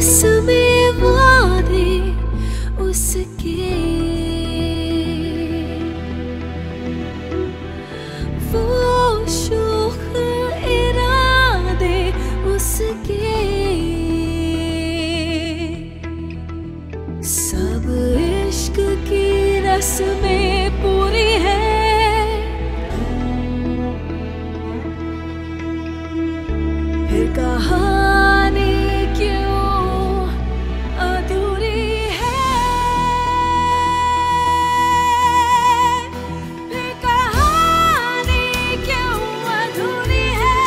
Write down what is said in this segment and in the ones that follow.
रस्में वादे उसके, वो शोख इरादे उसके, सब इश्क की रस्में पूरी है, फिर कहानी क्यों अधूरी है, फिर कहानी क्यों अधूरी है,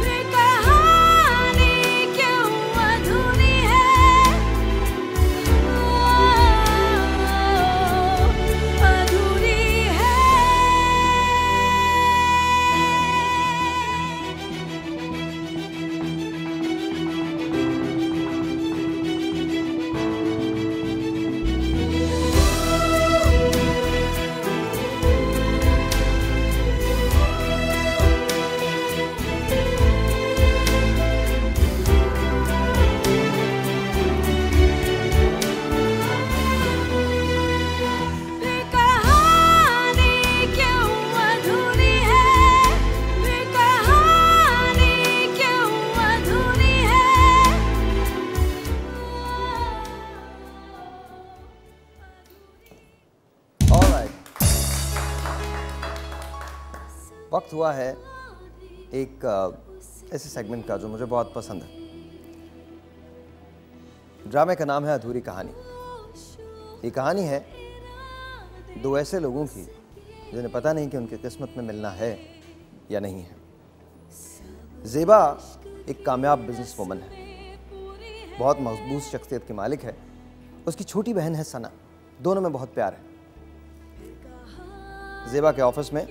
फिर कहानी क्यों अधूरी है, अधूरी है। फिर कहानी क्यों अधूरी है, फिर कहानी क्यों अधूरी है। ऑलराइट, वक्त हुआ है एक ऐसे सेगमेंट का जो मुझे बहुत पसंद है। ड्रामे का नाम है अधूरी कहानी। ये कहानी है दो ऐसे लोगों की जिन्हें पता नहीं कि उनकी किस्मत में मिलना है या नहीं है। ज़ेबा एक कामयाब बिजनेस वुमन है, बहुत मजबूत शख्सियत की मालिक है। उसकी छोटी बहन है सना, दोनों में बहुत प्यार है। ज़ेबा के ऑफिस में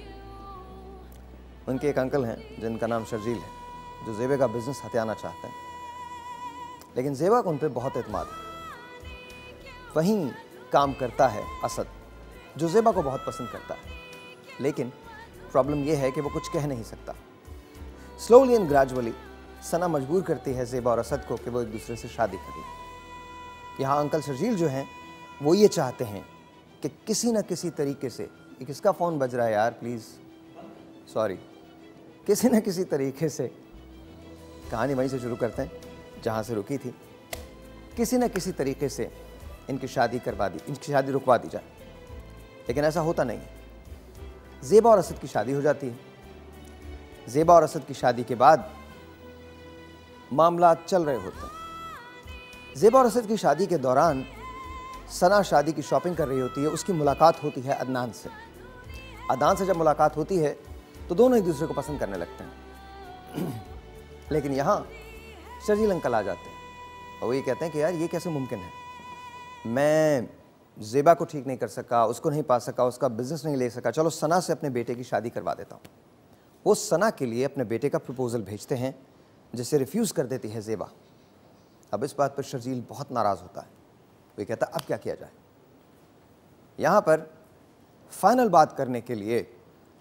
उनके एक अंकल हैं जिनका नाम शर्जील है, जो ज़ेबा का बिजनेस हथियाना चाहते हैं, लेकिन ज़ेबा को उन पर बहुत एतमाद है। वहीं काम करता है असद, जो ज़ेबा को बहुत पसंद करता है, लेकिन प्रॉब्लम यह है कि वो कुछ कह नहीं सकता। स्लोली एंड ग्रेजुअली सना मजबूर करती है ज़ेबा और असद को कि वो एक दूसरे से शादी कर लें। यहाँ अंकल शर्जील जो हैं वो ये चाहते हैं कि किसी न किसी तरीके से, ये किसका फ़ोन बज रहा है यार, प्लीज़ सॉरी, किसी न किसी तरीके से, कहानी वहीं से शुरू करते हैं जहाँ से रुकी थी, किसी न किसी तरीके से इनकी शादी रुकवा दी जाए। लेकिन ऐसा होता नहीं है। ज़ेबा और असद की शादी हो जाती है। ज़ेबा और असद की शादी के बाद मामला चल रहे होते हैं। ज़ेबा और असद की शादी के दौरान सना शादी की शॉपिंग कर रही होती है। उसकी मुलाकात होती है अदनान से। अदनान से जब मुलाकात होती है तो दोनों एक दूसरे को पसंद करने लगते हैं। लेकिन यहाँ शर्जील अंकल आ जाते हैं और वो ये कहते हैं कि यार ये कैसे मुमकिन है, मैं ज़ेबा को ठीक नहीं कर सका, उसको नहीं पा सका, उसका बिजनेस नहीं ले सका, चलो सना से अपने बेटे की शादी करवा देता हूँ। वो सना के लिए अपने बेटे का प्रपोज़ल भेजते हैं, जिसे रिफ्यूज़ कर देती है ज़ेबा। अब इस बात पर शर्जील बहुत नाराज़ होता है। वो कहता है अब क्या किया जाए। यहाँ पर फाइनल बात करने के लिए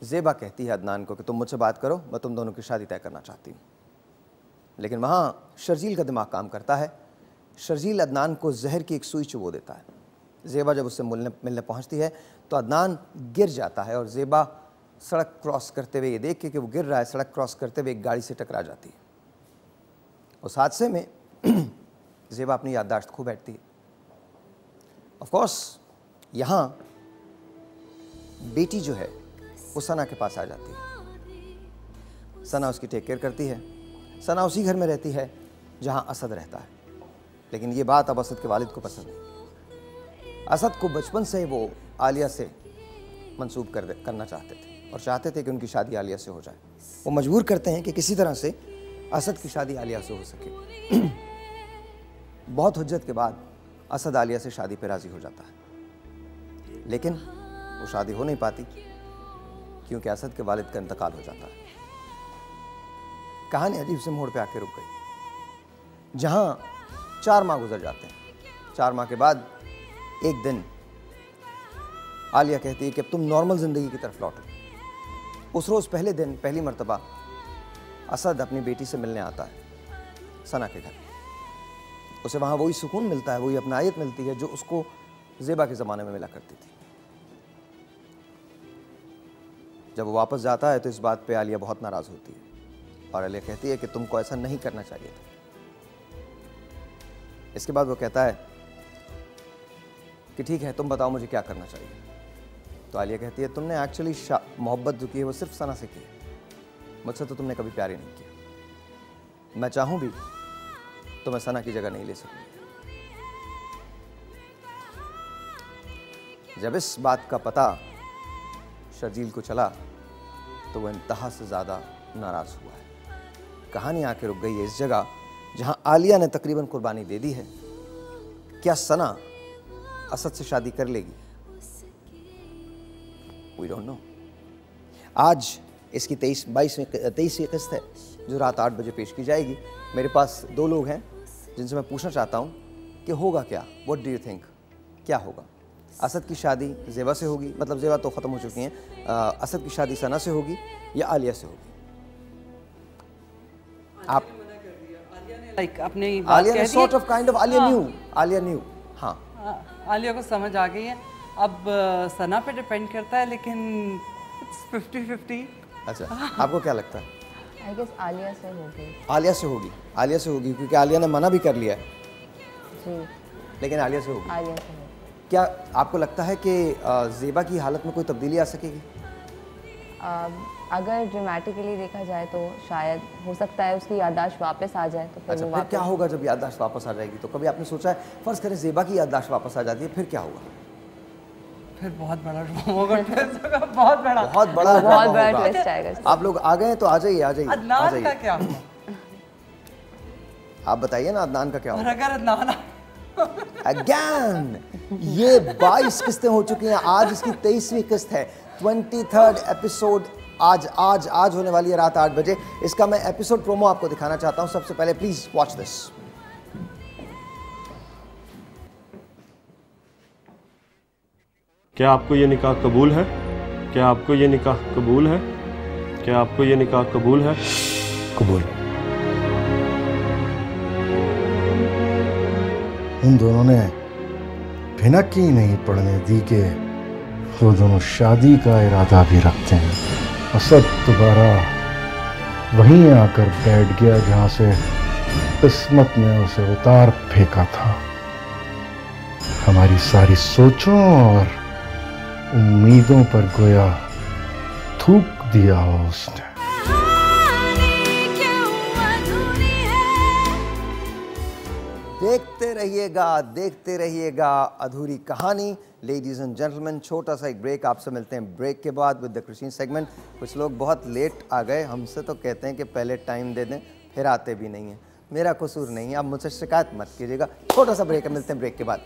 ज़ेबा कहती है अदनान को कि तुम मुझसे बात करो, मैं तुम दोनों की शादी तय करना चाहती हूँ। लेकिन वहाँ शर्जील का दिमाग काम करता है। शर्जील अदनान को जहर की एक सुई चुबो देता है। ज़ेबा जब उससे मिलने पहुँचती है तो अदनान गिर जाता है और ज़ेबा सड़क क्रॉस करते हुए, ये देख के कि वो गिर रहा है, सड़क क्रॉस करते हुए एक गाड़ी से टकरा जाती है। उस हादसे में ज़ेबा अपनी याददाश्त खो बैठती है। ऑफ कोर्स यहाँ बेटी जो है वो सना के पास आ जाती है। सना उसकी टेक केयर करती है। सना उसी घर में रहती है जहाँ असद रहता है। लेकिन ये बात अब असद के वालिद को पसंद नहीं। असद को बचपन से वो आलिया से मंसूब करना चाहते थे और चाहते थे कि उनकी शादी आलिया से हो जाए। वो मजबूर करते हैं कि किसी तरह से असद की शादी आलिया से हो सके। बहुत हुज्जत के बाद असद आलिया से शादी पर राज़ी हो जाता है, लेकिन वो शादी हो नहीं पाती क्योंकि असद के वालिद का इंतकाल हो जाता है। कहानी अजीब से मोड़ पे आके रुक गई, जहाँ 4 माह गुजर जाते हैं। 4 माह के बाद एक दिन आलिया कहती है कि अब तुम नॉर्मल ज़िंदगी की तरफ लौटो। उस रोज़ पहले दिन पहली मर्तबा असद अपनी बेटी से मिलने आता है सना के घर। उसे वहाँ वही सुकून मिलता है, वही अपनायत मिलती है जो उसको ज़ेबा के ज़माने में मिला करती थी। जब वो वापस जाता है तो इस बात पे आलिया बहुत नाराज़ होती है और आलिया कहती है कि तुमको ऐसा नहीं करना चाहिए था। इसके बाद वो कहता है कि ठीक है, तुम बताओ मुझे क्या करना चाहिए। तो आलिया कहती है तुमने एक्चुअली मोहब्बत जो की है वो सिर्फ सना से की है, मुझसे तो तुमने कभी प्यार ही नहीं किया। मैं चाहूँ भी तो मैं सना की जगह नहीं ले सकूँगी। जब इस बात का पता शर्जील को चला तो वह इंतहा से ज़्यादा नाराज़ हुआ है। कहानी आके रुक गई है इस जगह जहां आलिया ने तकरीबन कुर्बानी दे दी है। क्या सना असद से शादी कर लेगी? We don't know. आज इसकी 23वीं किस्त है जो रात 8 बजे पेश की जाएगी। मेरे पास 2 लोग हैं जिनसे मैं पूछना चाहता हूं कि होगा क्या, व्हाट डू यू थिंक, क्या होगा? असद की शादी ज़ेबा से होगी, मतलब ज़ेबा तो ख़त्म हो चुकी हैं, असद की शादी सना से होगी या आलिया से होगी? आप लाइक अपने आलिया ने sort of kind of Alia new हाँ आलिया को समझ आ गई है। अब सना पे डिपेंड करता है, लेकिन इट्स 50-50। अच्छा, आपको क्या लगता है? आई गेस आलिया से होगी। आलिया से होगी, आलिया से होगी क्योंकि आलिया ने मना भी कर लिया है, जी, लेकिन आलिया से होगी। आलिया से होगी। क्या आपको लगता है कि ज़ेबा की हालत में कोई तब्दीली आ सकेगी? अगर ड्रामेटिकली देखा जाए तो शायद हो सकता है उसकी याददाश्त वापस आ जाए, तो फिर अच्छा, वो फिर वापस क्या होगा जब याददाश्त वापस आ जाएगी? तो कभी आपने सोचा है, फ़र्ज़ करें ज़ेबा की याददाश्त वापस आ जाती है, फिर क्या होगा? फिर बहुत बड़ा ड्रामा होगा, twist होगा, बहुत बड़ा बहुत बड़ा ट्विस्ट आएगा। आप लोग आ गए तो आ जाइए, आ जाइए, आ अदनान का जाइए। क्या होगा? आप बताइए ना अदनान का क्या और होगा? अगर अदनान अगेन ये 22 किस्तें हो चुकी हैं, आज इसकी 23वीं किस्त है, 23rd एपिसोड आज होने वाली है रात 8 बजे। इसका मैं एपिसोड प्रोमो आपको दिखाना चाहता हूं। सबसे पहले प्लीज वॉच दिस। क्या आपको ये निकाह कबूल है? क्या आपको ये निकाह कबूल है? क्या आपको ये निकाह कबूल है? कबूल। उन दोनों ने भिनक ही नहीं पड़ने दी कि वो दोनों शादी का इरादा भी रखते हैं। असद दोबारा वहीं आकर बैठ गया जहां से किस्मत ने उसे उतार फेंका था। हमारी सारी सोचों और उम्मीदों पर गोया थूक दिया हो उसने। देखते रहिएगा अधूरी कहानी। लेडीज एंड जेंटलमैन, छोटा सा एक ब्रेक, आपसे मिलते हैं ब्रेक के बाद विद द क्रिश्चियन सेगमेंट। कुछ लोग बहुत लेट आ गए, हमसे तो कहते हैं कि पहले टाइम दे दें, फिर आते भी नहीं हैं। मेरा कसूर नहीं है, आप मुझसे शिकायत मत कीजिएगा। छोटा सा ब्रेक है, मिलते हैं ब्रेक के बाद।